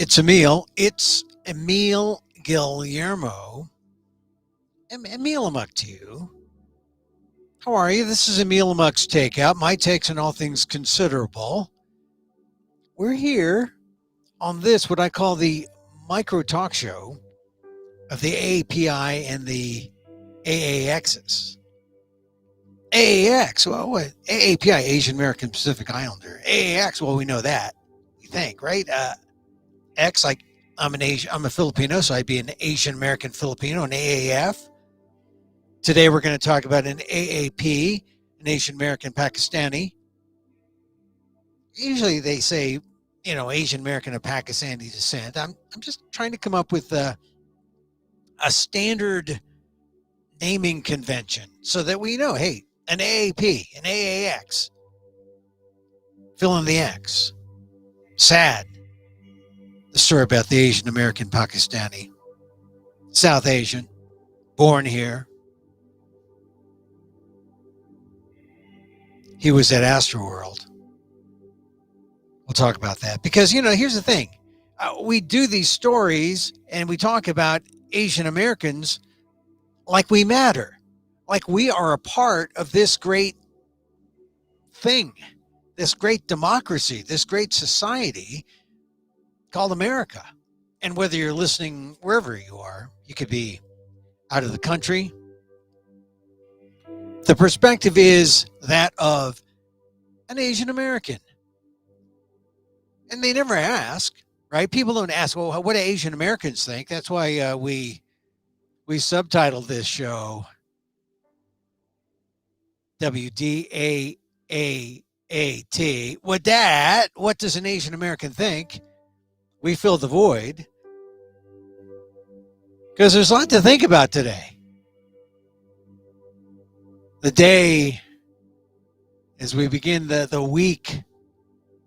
It's Emil. It's Emil Guillermo. Emil Amok to you. How are you? This is Emil Amok's Takeout. My takes on all things considerable. We're here on this, what I call the micro talk show of the AAPI and the AAXs. AAX, well, what? AAPI, Asian American Pacific Islander. AAX, well, we know that. We think, right? X, like I'm a Filipino, so I'd be an Asian American Filipino, an AAF. Today we're going to talk about an AAP, an Asian American Pakistani. Usually they say, Asian American of Pakistani descent. I'm just trying to come up with a standard naming convention so that we know, hey, an AAP, an AAX, fill in the X. Sad. The story about the Asian American Pakistani, South Asian, born here. He was at Astroworld. We'll talk about that because, here's the thing. We do these stories and we talk about Asian Americans like we matter, like we are a part of this great thing, this great democracy, this great society called America. And whether you're listening wherever you are, you could be out of the country. The perspective is that of an Asian American. And they never ask, right? People don't ask, well, what do Asian Americans think? That's why we subtitled this show WDAAAT. With that, what does an Asian American think? We fill the void. Because there's a lot to think about today. The day as we begin the week,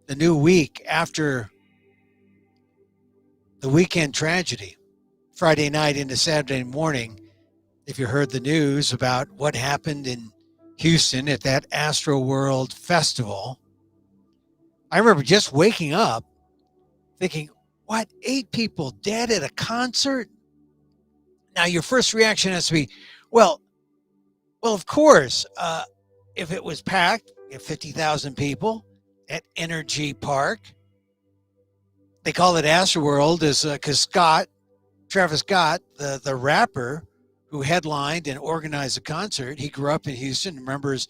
the new week after the weekend tragedy, Friday night into Saturday morning, if you heard the news about what happened in Houston at that Astroworld festival, I remember just waking up thinking, what, 8 people dead at a concert? Now, your first reaction has to be, well, of course, if it was packed, 50,000 people at Energy Park. They call it Astroworld because Travis Scott, the rapper who headlined and organized the concert, he grew up in Houston, remembers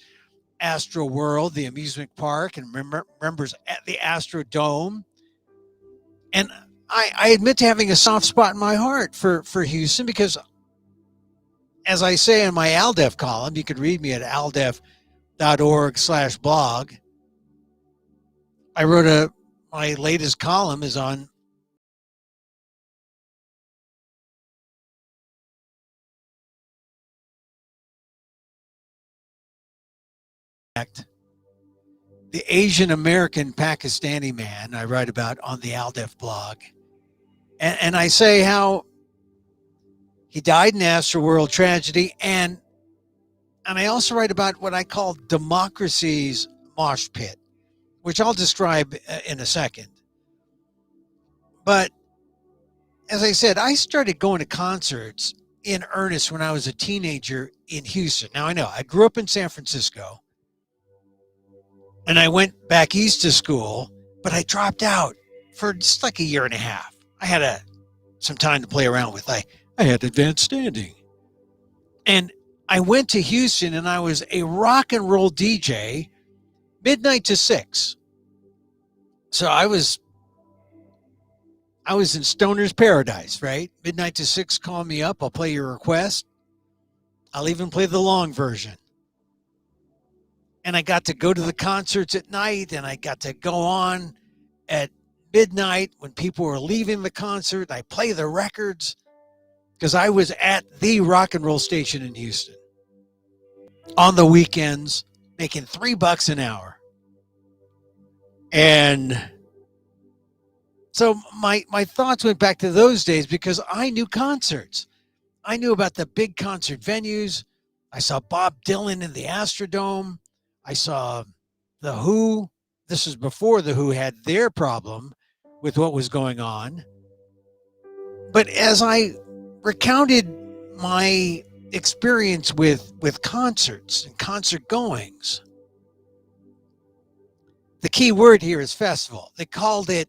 Astroworld, the amusement park, and remembers the Astrodome. And I admit to having a soft spot in my heart for Houston because, as I say in my ALDEF column, you could read me at aldef.org/blog. I wrote my latest column is on the Asian American Pakistani man I write about on the ALDEF blog. And I say how he died in Astroworld tragedy. And I also write about what I call democracy's mosh pit, which I'll describe in a second. But as I said, I started going to concerts in earnest when I was a teenager in Houston. Now, I know I grew up in San Francisco and I went back east to school, but I dropped out for just like a year and a half. I had some time to play around with. I had advanced standing. And I went to Houston and I was a rock and roll DJ midnight to 6. So I was in Stoner's Paradise, right? Midnight to 6, call me up. I'll play your request. I'll even play the long version. And I got to go to the concerts at night, and I got to go on at midnight when people were leaving the concert. I play the records because I was at the rock and roll station in Houston on the weekends, making $3 an hour. And so my thoughts went back to those days because I knew concerts. I knew about the big concert venues. I saw Bob Dylan in the Astrodome. I saw The Who. This was before The Who had their problem with what was going on. But as I recounted my experience with concerts and concert goings, the key word here is festival. They called it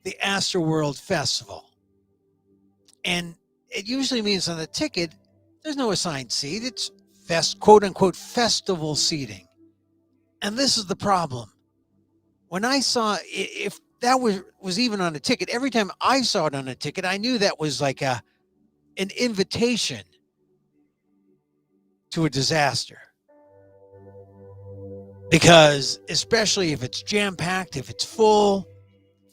the Astroworld Festival. And it usually means on the ticket, there's no assigned seat. It's quote unquote festival seating. And this is the problem. When I saw, if that was even on a ticket, every time I saw it on a ticket, I knew that was like an invitation to a disaster. Because especially if it's jam-packed, if it's full,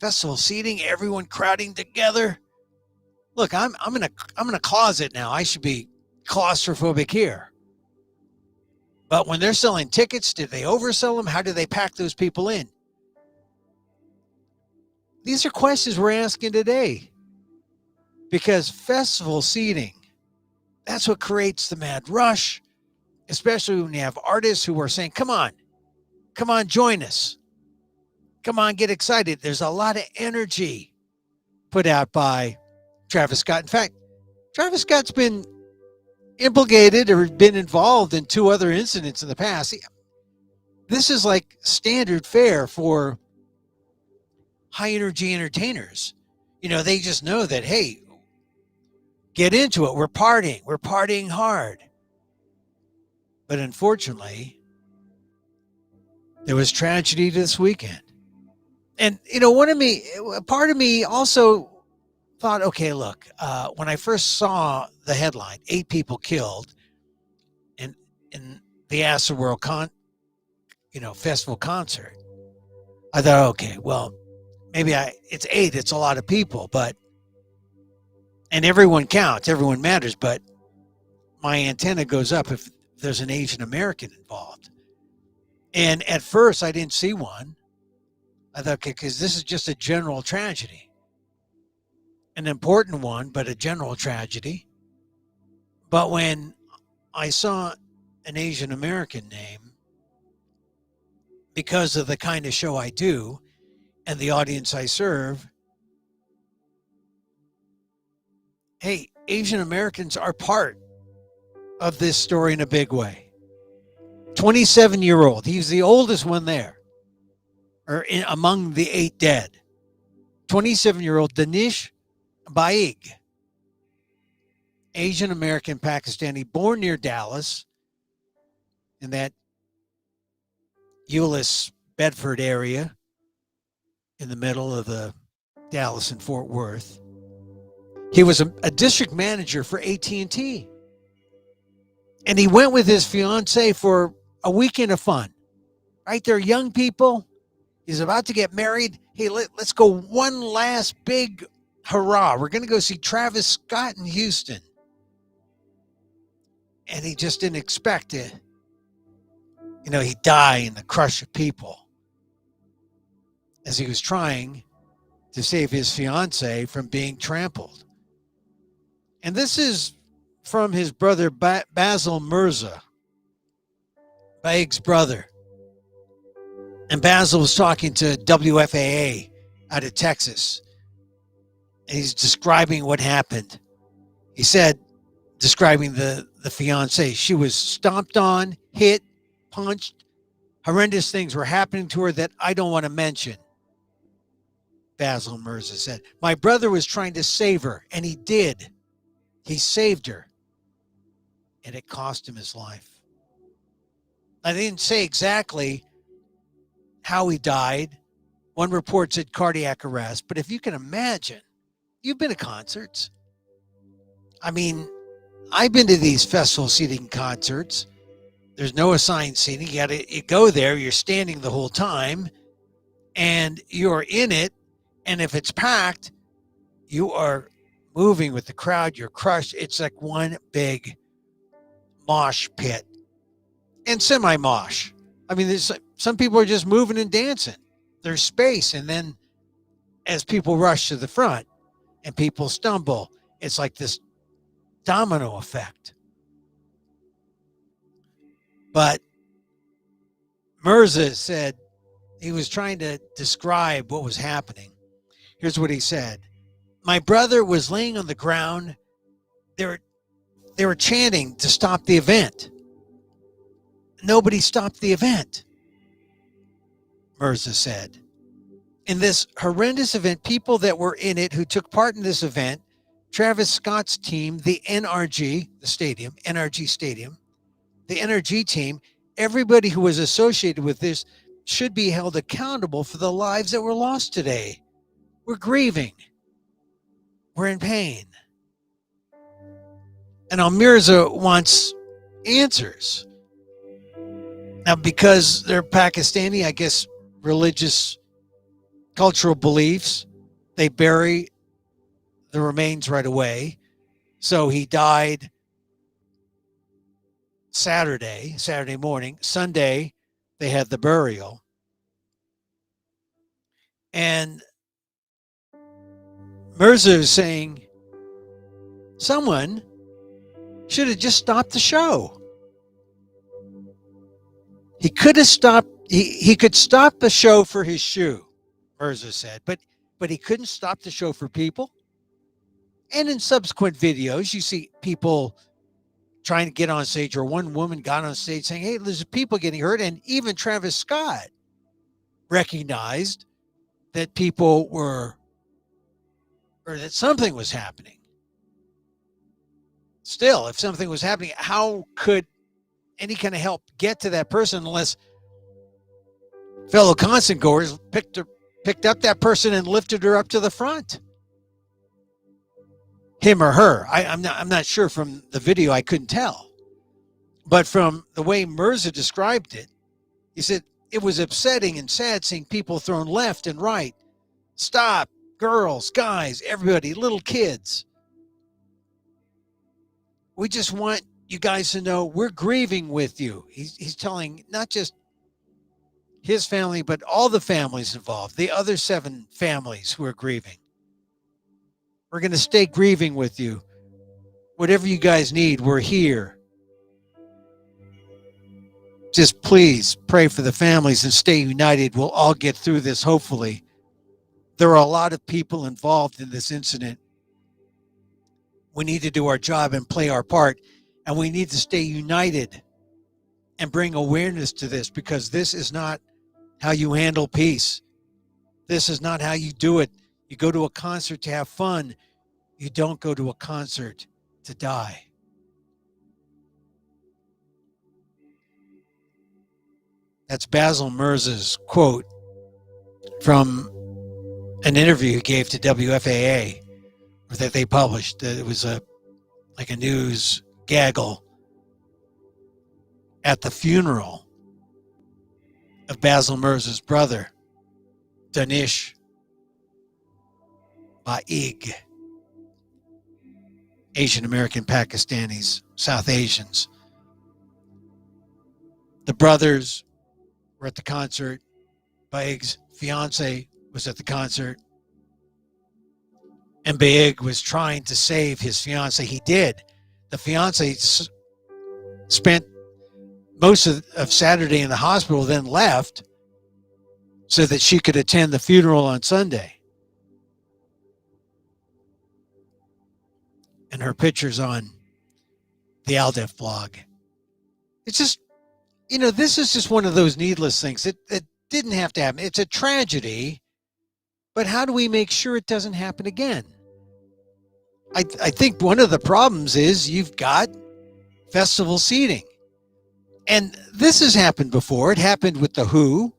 festival seating, everyone crowding together. Look, I'm in a closet now. I should be claustrophobic here. But when they're selling tickets, did they oversell them? How do they pack those people in? These are questions we're asking today. Because festival seating, that's what creates the mad rush, especially when you have artists who are saying, come on, join us. Come on, get excited. There's a lot of energy put out by Travis Scott. In fact, Travis Scott's been implicated or been involved in 2 other incidents in the past. This is like standard fare for high energy entertainers. You know, they just know that, hey, get into it. We're partying hard. But unfortunately, there was tragedy this weekend. And, you know, part of me also thought, okay, look, when I first saw the headline, 8 people killed in the Astroworld festival concert, I thought, okay, well, maybe it's 8, it's a lot of people, and everyone counts, everyone matters, but my antenna goes up if there's an Asian American involved. And at first I didn't see one. I thought, okay, because this is just a general tragedy. An important one, but a general tragedy. But when I saw an Asian American name, because of the kind of show I do and the audience I serve, hey, Asian Americans are part of this story in a big way. 27-year-old, he's the oldest one there, among the 8 dead. 27-year-old Danish Baig, Asian American Pakistani, born near Dallas in that Euless, Bedford area in the middle of the Dallas and Fort Worth. He was a district manager for AT&T. And he went with his fiance for a weekend of fun. Right? They're young people. He's about to get married. Hey, let's go one last big hurrah. We're going to go see Travis Scott in Houston. And he just didn't expect it. You know, he'd die in the crush of people as he was trying to save his fiance from being trampled. And this is from his brother, Basil Mirza, Baig's brother. And Basil was talking to WFAA out of Texas. And he's describing what happened. He said, describing the fiance, she was stomped on, hit, punched. Horrendous things were happening to her that I don't want to mention. Basil Mirza said, my brother was trying to save her, and he did. He saved her, and it cost him his life. I didn't say exactly how he died. One report said cardiac arrest, but if you can imagine, you've been to concerts. I mean, I've been to these festival seating concerts. There's no assigned seating. You go there, you're standing the whole time, and you're in it. And if it's packed, you are moving with the crowd. You're crushed. It's like one big mosh pit and semi-mosh. I mean, some people are just moving and dancing. There's space. And then as people rush to the front and people stumble, it's like this domino effect. But Mirza said he was trying to describe what was happening. Here's what he said. My brother was laying on the ground. They were chanting to stop the event. Nobody stopped the event, Mirza said. In this horrendous event, people that were in it who took part in this event, Travis Scott's team, the NRG, the stadium, NRG Stadium, the NRG team, everybody who was associated with this should be held accountable for the lives that were lost today. We're grieving. We're in pain. And Mirza wants answers. Now, because they're Pakistani, I guess religious, cultural beliefs, they bury the remains right away. So he died Saturday morning. Sunday, they had the burial. And Mirza is saying someone should have just stopped the show. He could have stopped. He could stop the show for his shoe, Mirza said, but he couldn't stop the show for people. And in subsequent videos, you see people trying to get on stage, or one woman got on stage saying, hey, there's people getting hurt. And even Travis Scott recognized that people were, or that something was happening. Still, if something was happening, how could any kind of help get to that person unless fellow concert goers picked up that person and lifted her up to the front? Him or her. I'm not sure. From the video, I couldn't tell. But from the way Mirza described it, he said it was upsetting and sad seeing people thrown left and right. Stop, girls, guys, everybody, little kids. We just want you guys to know we're grieving with you. He's telling not just his family, but all the families involved, the other 7 families who are grieving. We're going to stay grieving with you. Whatever you guys need, we're here. Just please pray for the families and stay united. We'll all get through this, hopefully. There are a lot of people involved in this incident. We need to do our job and play our part, and we need to stay united and bring awareness to this, because this is not how you handle peace. This is not how you do it. You go to a concert to have fun. You don't go to a concert to die. That's Basil Mirza's quote from an interview he gave to WFAA that they published. It was like a news gaggle at the funeral of Basil Mirza's brother, Danish Baig. Asian American Pakistanis, South Asians. The brothers were at the concert. Baig's fiance was at the concert. And Baig was trying to save his fiance. He did. The fiance spent most of Saturday in the hospital, then left so that she could attend the funeral on Sunday. And her pictures on the Aldef blog. It's just, this is just one of those needless things. It didn't have to happen. It's a tragedy, but how do we make sure it doesn't happen again? I think one of the problems is you've got festival seating. And this has happened before. It happened with The Who.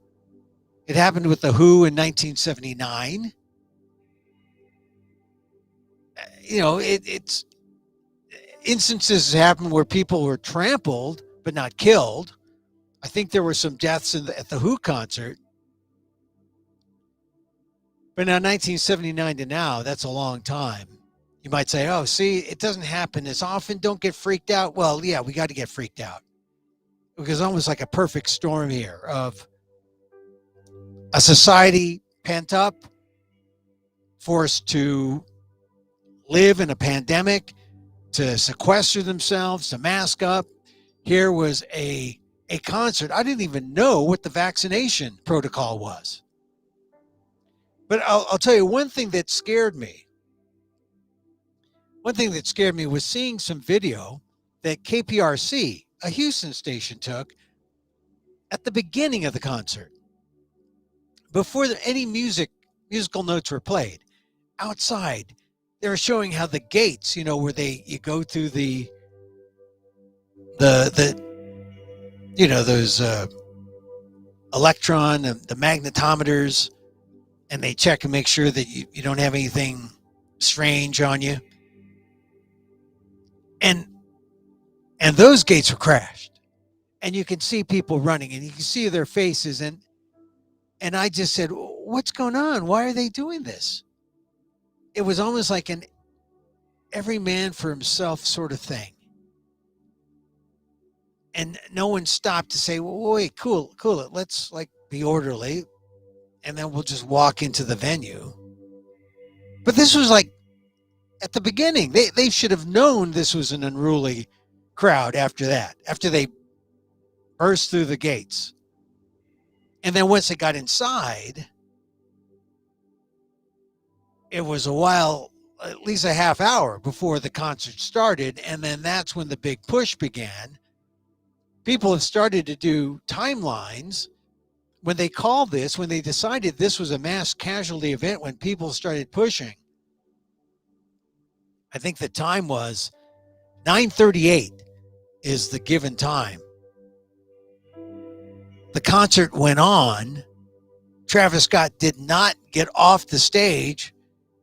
It happened with The Who in 1979. It's instances happen where people were trampled but not killed. I think there were some deaths at the Who concert. But now 1979 to now, that's a long time. You might say, oh, see, it doesn't happen as often. Don't get freaked out. Well, yeah, we got to get freaked out. Because it's almost like a perfect storm here of a society pent up, forced to live in a pandemic, to sequester themselves, to mask up. Here was a concert. I didn't even know what the vaccination protocol was. But I'll tell you one thing that scared me one thing that scared me was seeing some video that KPRC, a Houston station, took at the beginning of the concert, before any musical notes were played. Outside, they were showing how the gates, where you go through the those electron, the magnetometers, and they check and make sure that you don't have anything strange on you. And those gates were crashed. And you can see people running, and you can see their faces. And I just said, what's going on? Why are they doing this? It was almost like an every man for himself sort of thing. And no one stopped to say, well, wait, cool it. Let's be orderly. And then we'll just walk into the venue. But this was at the beginning. They should have known this was an unruly crowd after that, after they burst through the gates. And then once they got inside, it was a while, at least a half hour before the concert started. And then that's when the big push began. People have started to do timelines when they when they decided this was a mass casualty event, when people started pushing. I think the time was 9:38 is the given time. The concert went on. Travis Scott did not get off the stage.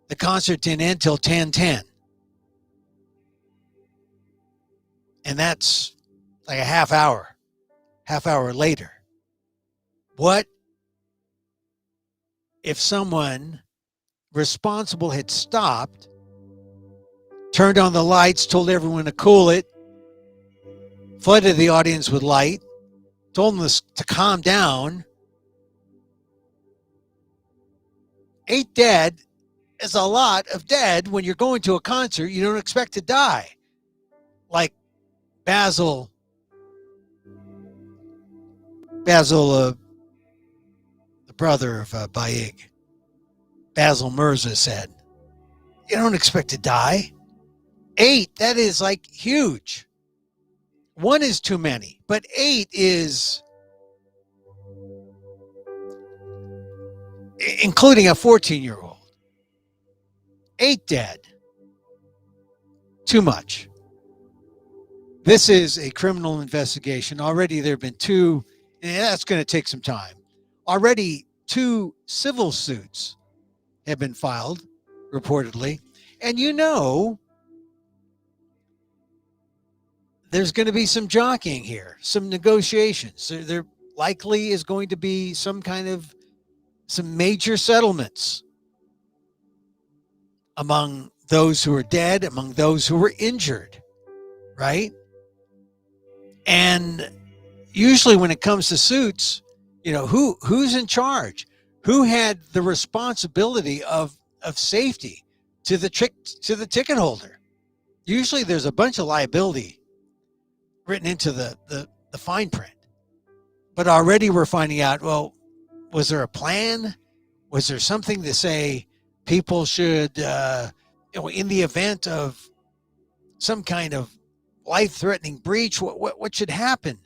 The concert didn't end until 10:10. And that's like a half hour later. What if someone responsible had stopped, turned on the lights, told everyone to cool it, flooded the audience with light, told them to calm down? 8 dead is a lot of dead when you're going to a concert you don't expect to die. Like Basil, the brother of Baig, Basil Mirza said, you don't expect to die. 8, that is huge. 1 is too many, but 8 is, including a 14-year-old. 8 dead. Too much. This is a criminal investigation. Already there have been 2, and that's going to take some time. Already 2 civil suits have been filed, reportedly. And there's going to be some jockeying here, some negotiations. There likely is going to be some major settlements among those who are dead, among those who were injured, right? And usually when it comes to suits, who's in charge? Who had the responsibility of safety to the ticket holder? Usually there's a bunch of liability written into the fine print. But already we're finding out, well, was there a plan? Was there something to say people should, in the event of some kind of life-threatening breach, what should happen?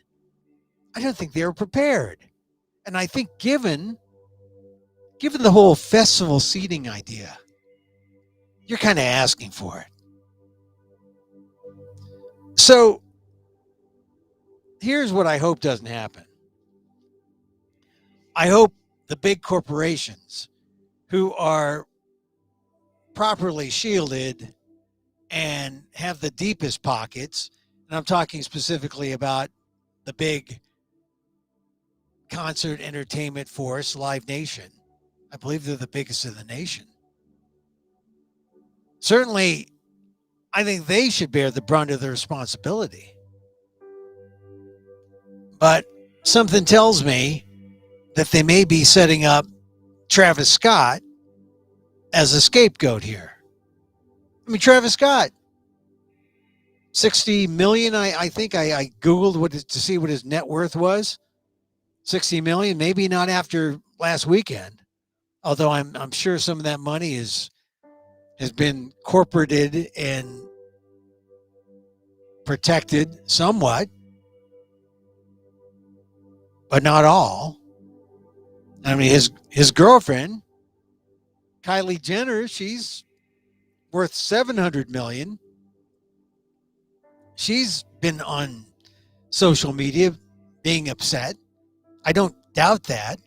I don't think they were prepared. And I think given the whole festival seating idea, you're kind of asking for it. So here's what I hope doesn't happen. I hope the big corporations who are properly shielded and have the deepest pockets, and I'm talking specifically about the big concert entertainment force, Live Nation. I believe they're the biggest in the nation. Certainly, I think they should bear the brunt of the responsibility. But something tells me that they may be setting up Travis Scott as a scapegoat here. I mean, Travis Scott, 60 million. I think I Googled to see what his net worth was. 60 million, maybe not after last weekend. Although I'm sure some of that money is has been corporated and protected somewhat, but not all. I mean, his girlfriend, Kylie Jenner, she's worth $700 million. She's been on social media being upset. I don't doubt that.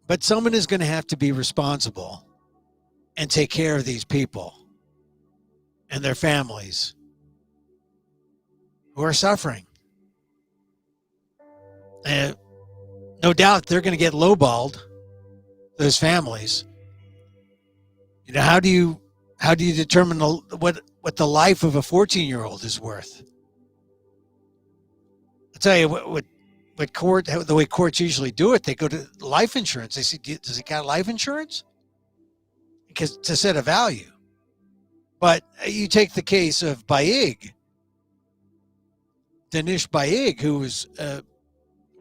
But someone is going to have to be responsible and take care of these people and their families who are suffering. And no doubt they're going to get lowballed, those families. You know, how do you determine what the life of a 14-year-old is worth? I'll tell you what the way courts usually do it, they go to life insurance. They say, does he got life insurance? Because to set a value. But you take the case of Danish, who was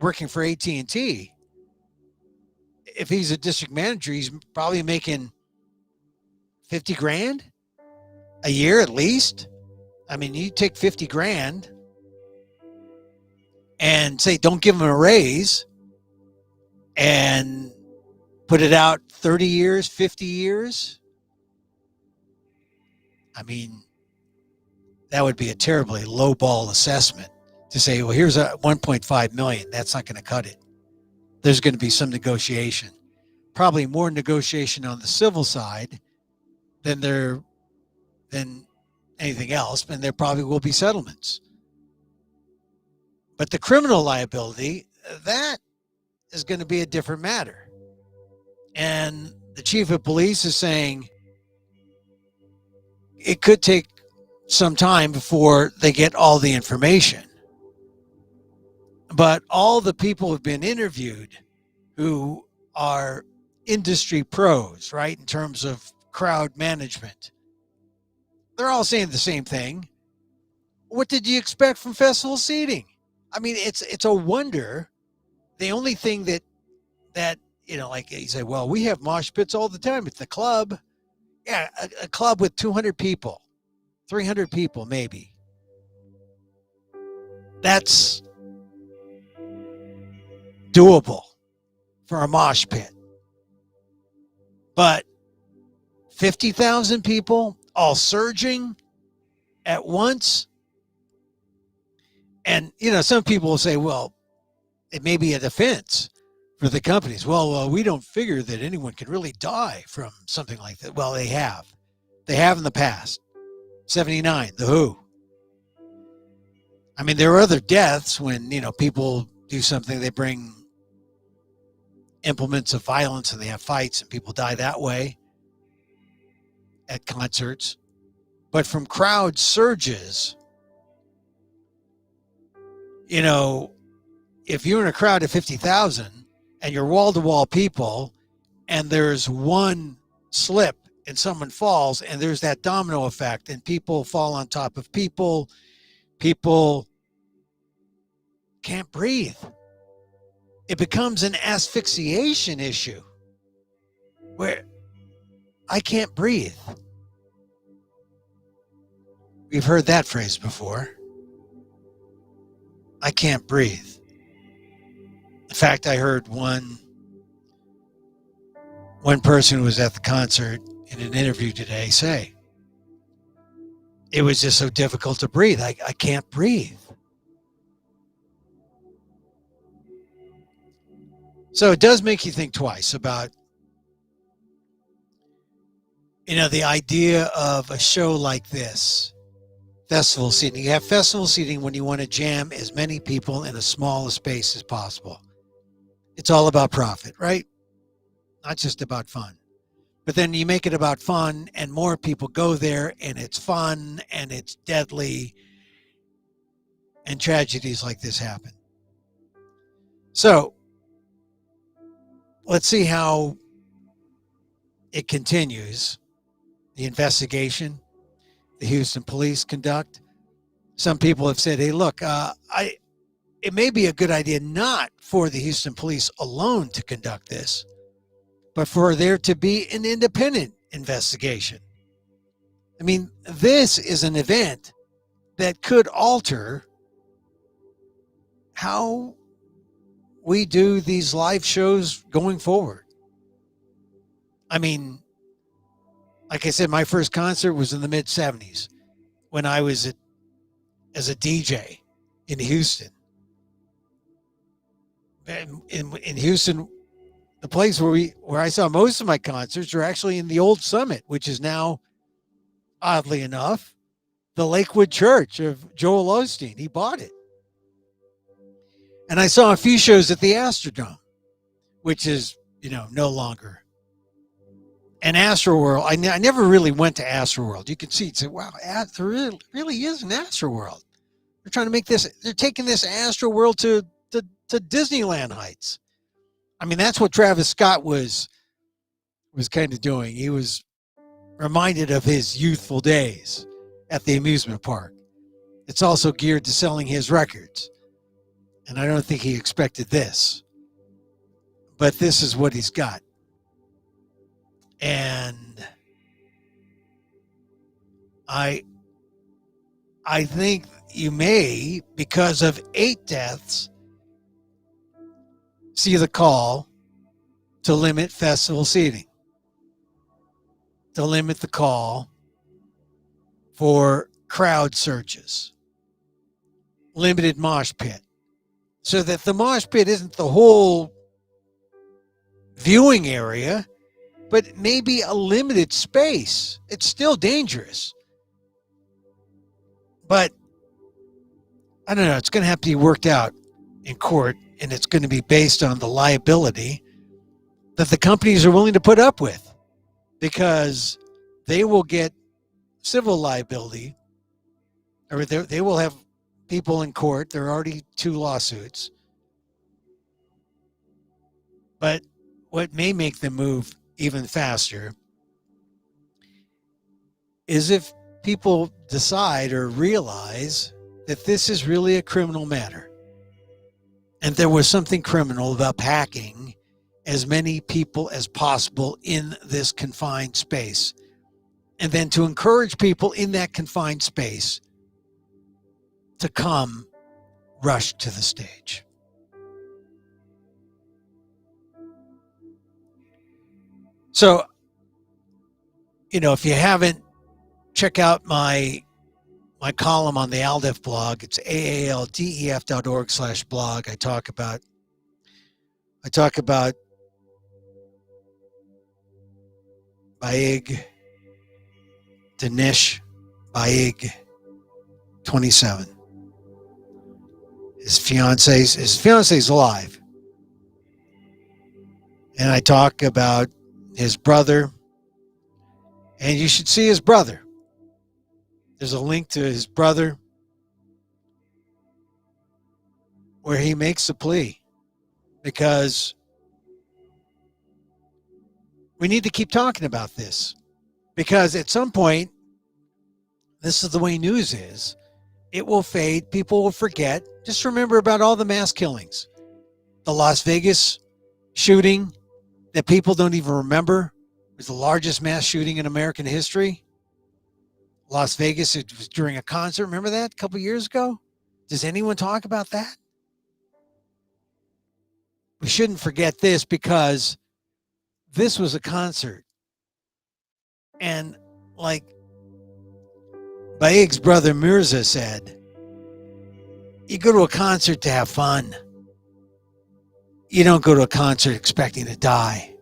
working for AT&T. If he's a district manager, he's probably making 50 grand a year at least. I mean, you take 50 grand and say, don't give him a raise and put it out 30 years, 50 years. I mean, that would be a terribly lowball assessment to say, well, here's a 1.5 million. That's not going to cut it. There's going to be some negotiation, probably more negotiation on the civil side than anything else. And there probably will be settlements. But the criminal liability, that is going to be a different matter. And the chief of police is saying it could take some time before they get all the information. But all the people who've been interviewed who are industry pros, right, in terms of crowd management, they're all saying the same thing. What did you expect from festival seating? I mean, it's a wonder. The only thing that you know, like you say, well, we have mosh pits all the time at the club. Yeah, a club with 200 people, 300 people maybe. That's doable for a mosh pit. But 50,000 people all surging at once. And, you know, some people will say, well, it may be a defense for the companies. Well, we don't figure that anyone can really die from something like that. Well, they have. They have in the past. 79, The Who. I mean, there are other deaths when, you know, people do something, they bring implements of violence and they have fights and people die that way at concerts. But from crowd surges, you know, if you're in a crowd of 50,000 and you're wall-to-wall people and there's one slip and someone falls and there's that domino effect and people fall on top of people, people can't breathe. It becomes an asphyxiation issue where I can't breathe. We've heard that phrase before. I can't breathe. In fact, I heard one person who was at the concert in an interview today say, it was just so difficult to breathe. I can't breathe. So it does make you think twice about, you know, the idea of a show like this, festival seating. You have festival seating when you want to jam as many people in a small space as possible. It's all about profit, right? Not just about fun. But then you make it about fun and more people go there and it's fun and it's deadly and tragedies like this happen. So let's see how it continues. The investigation the Houston police conduct. Some people have said, hey, look, it may be a good idea not for the Houston police alone to conduct this, but for there to be an independent investigation. I mean, this is an event that could alter how we do these live shows going forward. I mean, like I said, my first concert was in the mid 70s when I was as a DJ in Houston. In Houston, the place where I saw most of my concerts are actually in the old Summit, which is now, oddly enough, the Lakewood Church of Joel Osteen. He bought it. And I saw a few shows at the Astrodome, which is, no longer. And Astroworld, I never really went to Astroworld. You can see and say, wow, there really is an Astroworld. They're trying to make this, they're taking this Astroworld to Disneyland Heights. I mean, that's what Travis Scott was kind of doing. He was reminded of his youthful days at the amusement park. It's also geared to selling his records. And I don't think he expected this. But this is what he's got. And I think you may, because of 8 deaths, see the call to limit festival seating, to limit the call for crowd searches, limited mosh pit, so that the mosh pit isn't the whole viewing area, but maybe a limited space. It's still dangerous. But I don't know, it's going to have to be worked out in court, and it's going to be based on the liability that the companies are willing to put up with, because they will get civil liability, or they will have people in court. There are already 2 lawsuits. But what may make them move even faster is if people decide or realize that this is really a criminal matter. And there was something criminal about packing as many people as possible in this confined space. And then to encourage people in that confined space to come rush to the stage. So, if you haven't, check out my column on the ALDEF blog. It's aaldef.org/blog. I talk about Danish, 27. His fiance's alive. And I talk about his brother, and you should see his brother. There's a link to his brother where he makes a plea, because we need to keep talking about this, because at some point, this is the way news is. It will fade. People will forget. Just remember about all the mass killings. The Las Vegas shooting that people don't even remember was the largest mass shooting in American history. Las Vegas, it was during a concert. Remember that a couple years ago? Does anyone talk about that? We shouldn't forget this, because this was a concert. And like Baig's brother Mirza said, you go to a concert to have fun. You don't go to a concert expecting to die.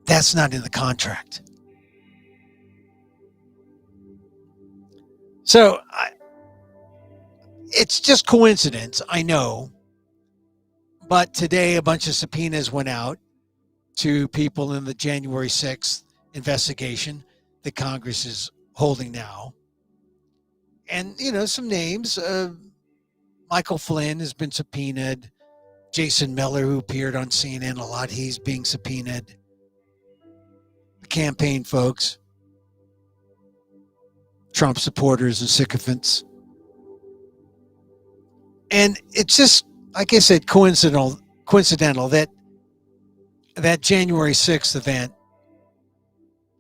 That's not in the contract. So it's just coincidence, I know. But today a bunch of subpoenas went out to people in the January 6th investigation that Congress is holding now. And, some names. Michael Flynn has been subpoenaed. Jason Miller, who appeared on CNN a lot, he's being subpoenaed. The campaign folks. Trump supporters and sycophants. And it's just, like I said, coincidental that January 6th event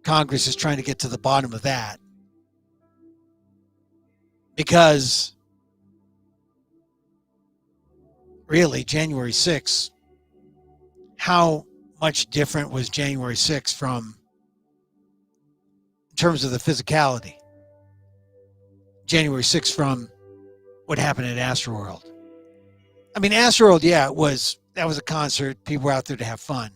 Congress is trying to get to the bottom of that, because really, January 6th, how much different was January 6th from, in terms of the physicality, January 6th from what happened at Astroworld? I mean, Astroworld, yeah, that was a concert. People were out there to have fun.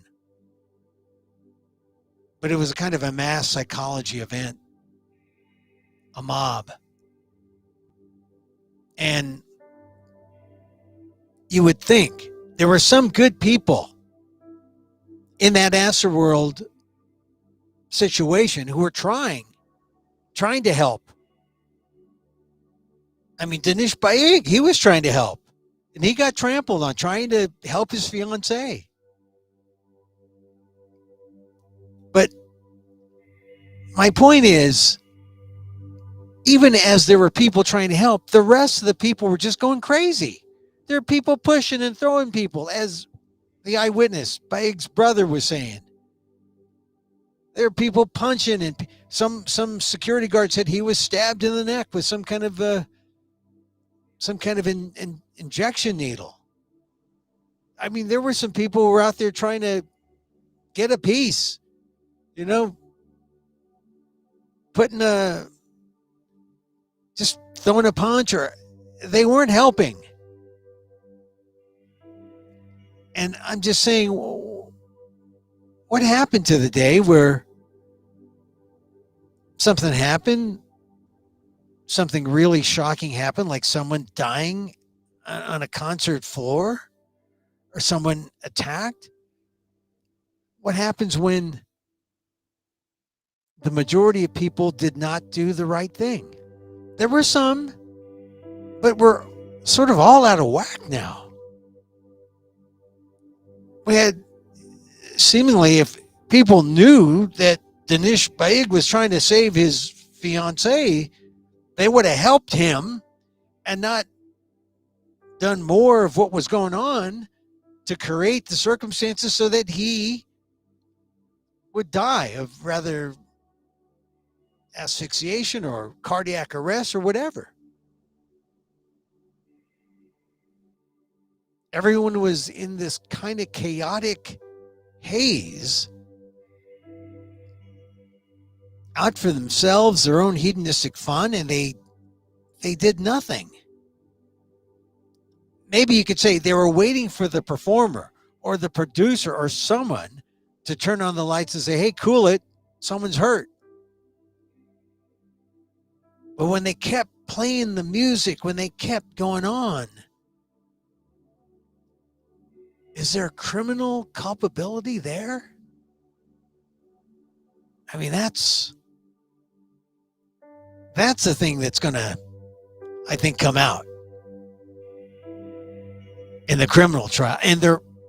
But it was a kind of a mass psychology event, a mob. And you would think there were some good people in that Astroworld situation who were trying to help. I mean, Danish Baig, he was trying to help. And he got trampled on trying to help his fiancée. But my point is, even as there were people trying to help, the rest of the people were just going crazy. There are people pushing and throwing people, as the eyewitness, Baig's brother, was saying. There are people punching, and some security guard said he was stabbed in the neck with some kind of injection needle. I mean, there were some people who were out there trying to get a piece, just throwing a punch, or they weren't helping. And I'm just saying, what happened to the day where something happened, something really shocking happened, like someone dying on a concert floor or someone attacked? What happens when the majority of people did not do the right thing? There were some, but we're sort of all out of whack now. We had, seemingly, if people knew that Danish Baig was trying to save his fiancée, they would have helped him and not done more of what was going on to create the circumstances so that he would die of rather asphyxiation or cardiac arrest or whatever. Everyone was in this kind of chaotic haze, out for themselves, their own hedonistic fun, and they did nothing. Maybe you could say they were waiting for the performer or the producer or someone to turn on the lights and say, hey, cool it, someone's hurt. But when they kept playing the music, when they kept going on, is there criminal culpability there? I mean, that's the thing that's going to, I think, come out in the criminal trial. And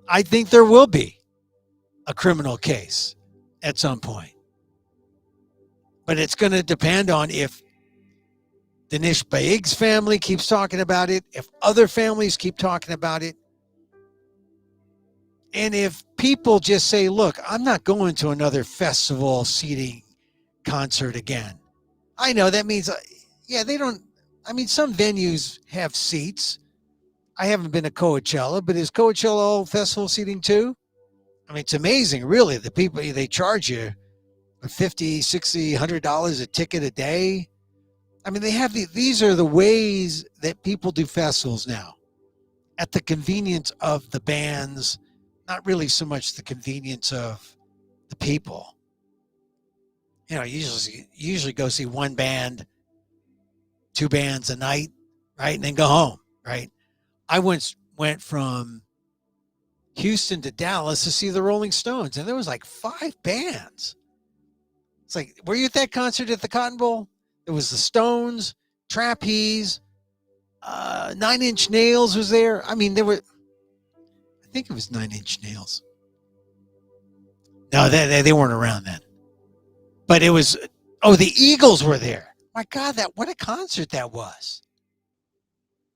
I think there will be a criminal case at some point. But it's going to depend on if Danish Baig's family keeps talking about it, if other families keep talking about it, and if people just say, look, I'm not going to another festival seating concert again. I know that means, they don't, I mean, some venues have seats. I haven't been to Coachella, but is Coachella all festival seating too? I mean, it's amazing, really. The people, they charge you $50, $60, $100 a ticket a day. I mean, they have these are the ways that people do festivals now, at the convenience of the bands, not really so much the convenience of the people. Usually go see one band, two bands a night, right? And then go home, right? I once went from Houston to Dallas to see the Rolling Stones, and there was like 5 bands. It's like, were you at that concert at the Cotton Bowl? There was the Stones, Trapeze, 9 Inch Nails was there. I mean, I think it was 9 Inch Nails. No, they weren't around then. But it was, the Eagles were there. My God, what a concert that was.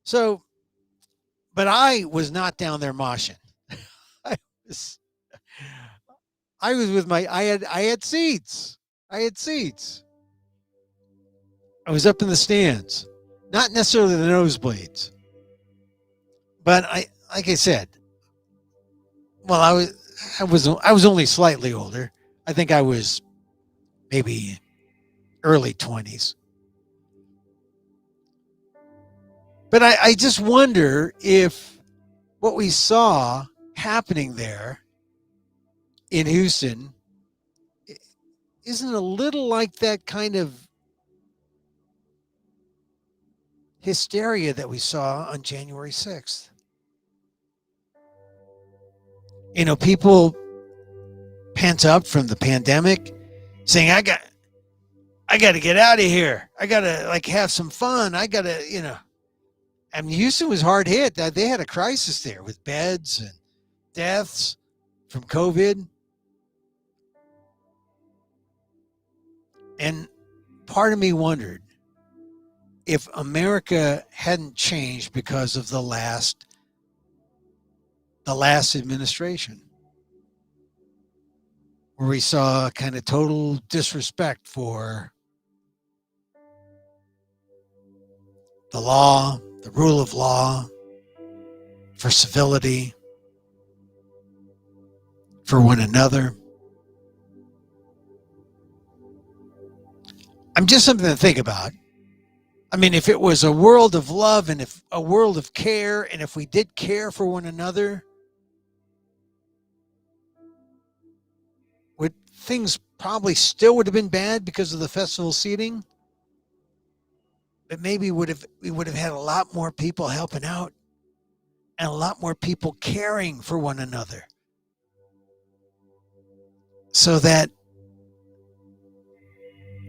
So, but I was not down there moshing. I was with I had seats. I had seats. I was up in the stands, not necessarily the nosebleeds, but like I said, well, I was only slightly older. I think I was maybe early 20s. But I just wonder if what we saw happening there in Houston isn't a little like that kind of hysteria that we saw on January 6th. People pent up from the pandemic saying, I got to get out of here. I got to like have some fun. I got to. I mean, Houston was hard hit. They had a crisis there with beds and deaths from COVID. And part of me wondered if America hadn't changed because of the last administration, where we saw kind of total disrespect for the law, the rule of law, for civility, for one another. I'm just something to think about. I mean, if it was a world of love and if a world of care, and if we did care for one another, would things probably still would have been bad because of the festival seating? But maybe we would have had a lot more people helping out and a lot more people caring for one another, so that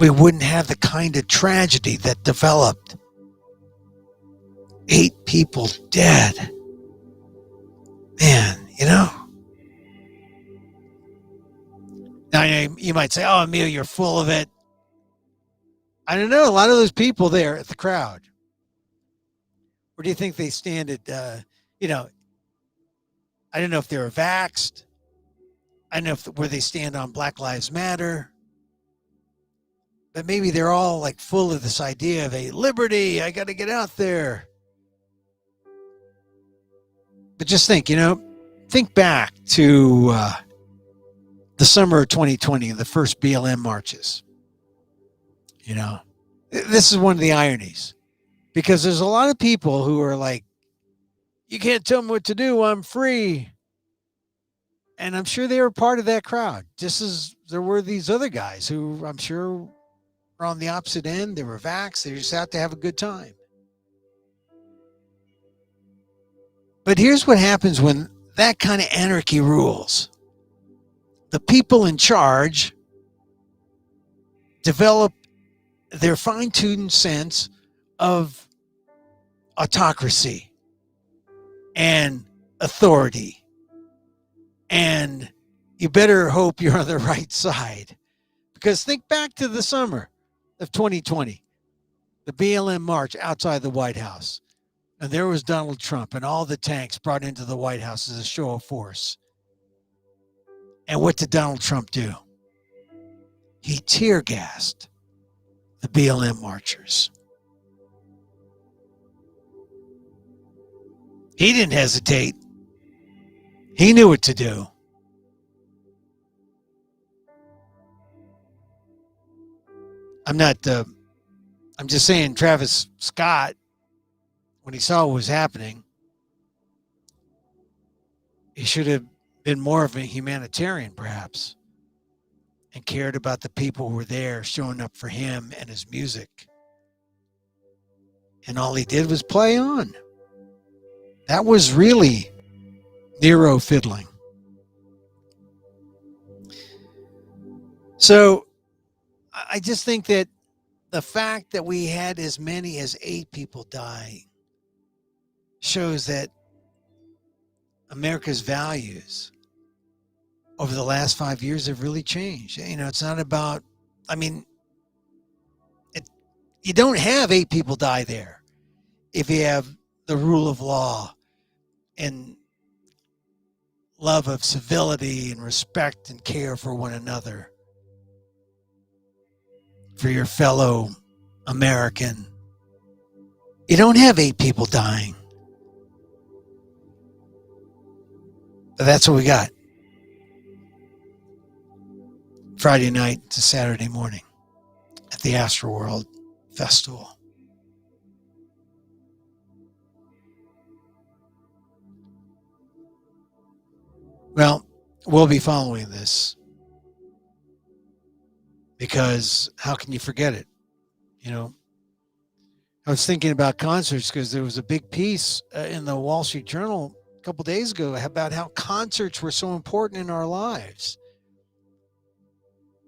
we wouldn't have the kind of tragedy that developed. 8 people dead. Man, Now, you might say, oh, Emil, you're full of it. I don't know. A lot of those people there at the crowd, where do you think they stand at, I don't know if they were vaxxed. I don't know where they stand on Black Lives Matter. But maybe they're all like full of this idea of a liberty. I got to get out there. But just think back to the summer of 2020, the first BLM marches. This is one of the ironies, because there's a lot of people who are like, you can't tell me what to do. I'm free. And I'm sure they were part of that crowd, just as there were these other guys who I'm sure were on the opposite end. They were vaxxed. They just out to have a good time. But here's what happens when that kind of anarchy rules. The people in charge develop their fine-tuned sense of autocracy and authority. And you better hope you're on the right side. Because think back to the summer of 2020, the BLM march outside the White House. And there was Donald Trump and all the tanks brought into the White House as a show of force. And what did Donald Trump do? He tear gassed the BLM marchers. He didn't hesitate. He knew what to do. I'm just saying, Travis Scott, when he saw what was happening, he should have been more of a humanitarian, perhaps, and cared about the people who were there showing up for him and his music. And all he did was play on. That was really Nero fiddling. So I just think that the fact that we had as many as 8 people dying shows that America's values over the last 5 years have really changed. It's not about, you don't have 8 people die there if you have the rule of law and love of civility and respect and care for one another. for your fellow American. You don't have 8 people dying. But that's what we got. Friday night to Saturday morning at the Astroworld Festival. Well, we'll be following this because how can you forget it? You know, I was thinking about concerts because there was a big piece in the Wall Street Journal a couple days ago about how concerts were so important in our lives.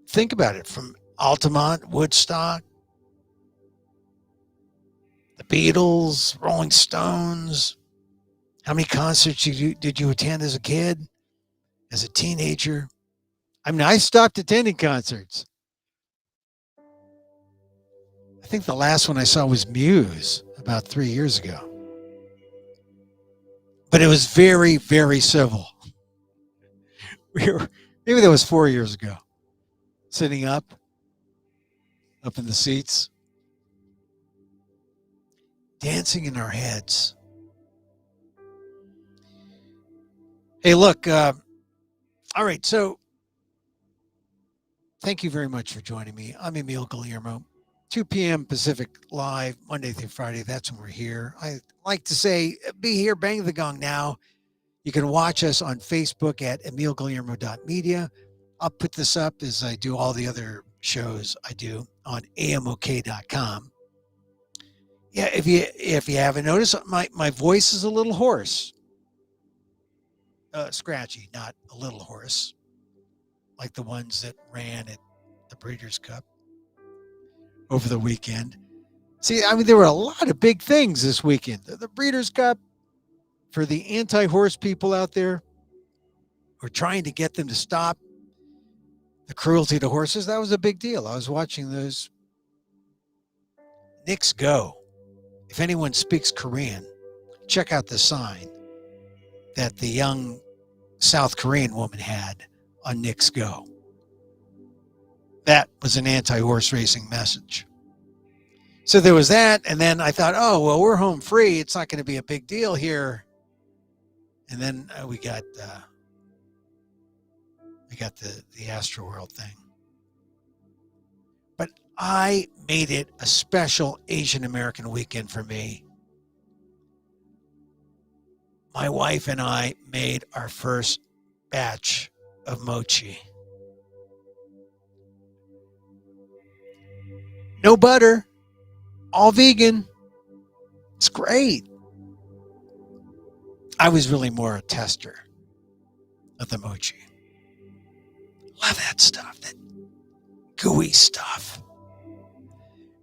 Think about it, from Altamont, Woodstock, the Beatles, Rolling Stones. How many concerts did you attend as a kid, as a teenager? I mean, I stopped attending concerts. I think the last one I saw was Muse about 3 years ago. But it was very, very civil. Maybe that was 4 years ago. Sitting up in the seats, dancing in our heads. Hey, look, all right, so thank you very much for joining me. I'm Emil Guillermo. 2 p.m. Pacific live, Monday through Friday. That's when we're here. I like to say, be here, bang the gong now. You can watch us on Facebook at emilguillermo.media. I'll put this up as I do all the other shows I do on amok.com. Yeah, if you haven't noticed, my voice is a little hoarse. Scratchy, not a little hoarse, like the ones that ran at the Breeders' Cup over the weekend. See, I mean, there were a lot of big things this weekend. The Breeders' Cup, for the anti-horse people out there, we're trying to get them to stop the cruelty to horses. That was a big deal. I was watching those. Knicks Go. If anyone speaks Korean, check out the sign that the young South Korean woman had on Knicks Go. That was an anti-horse racing message. So there was that, and then I thought, oh, well, we're home free. It's not going to be a big deal here. And then we got the Astroworld thing. But I made it a special Asian American weekend for me. My wife and I made our first batch of mochi. No butter, all vegan. It's great. I was really more a tester of the mochi. Love that stuff, that gooey stuff.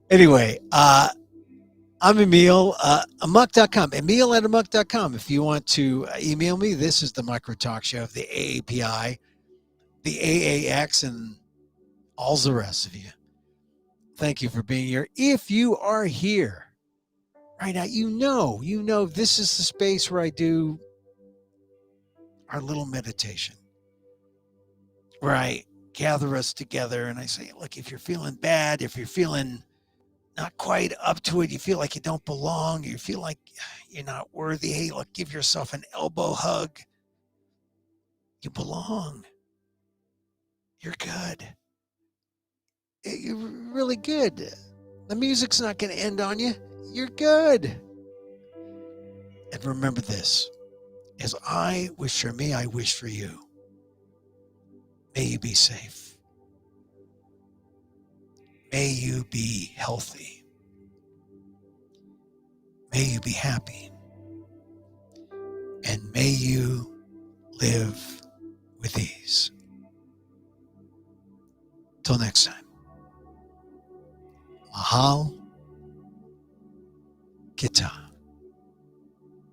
Anyway, I'm Emil, amok.com, Emil at amok.com. If you want to email me, this is the Micro Talk Show of the AAPI, the AAX, and all the rest of you. Thank you for being here. If you are here right now, you know this is the space where I do our little meditation, where I gather us together and I say, look, if you're feeling bad, if you're feeling not quite up to it, you feel like you don't belong, you feel like you're not worthy, hey, look, give yourself an elbow hug. You belong. You're good. You're really good. The music's not going to end on you. You're good. And remember this, as I wish for me, I wish for you. May you be safe. May you be healthy. May you be happy. And may you live with ease. Till next time. Mahal Kita.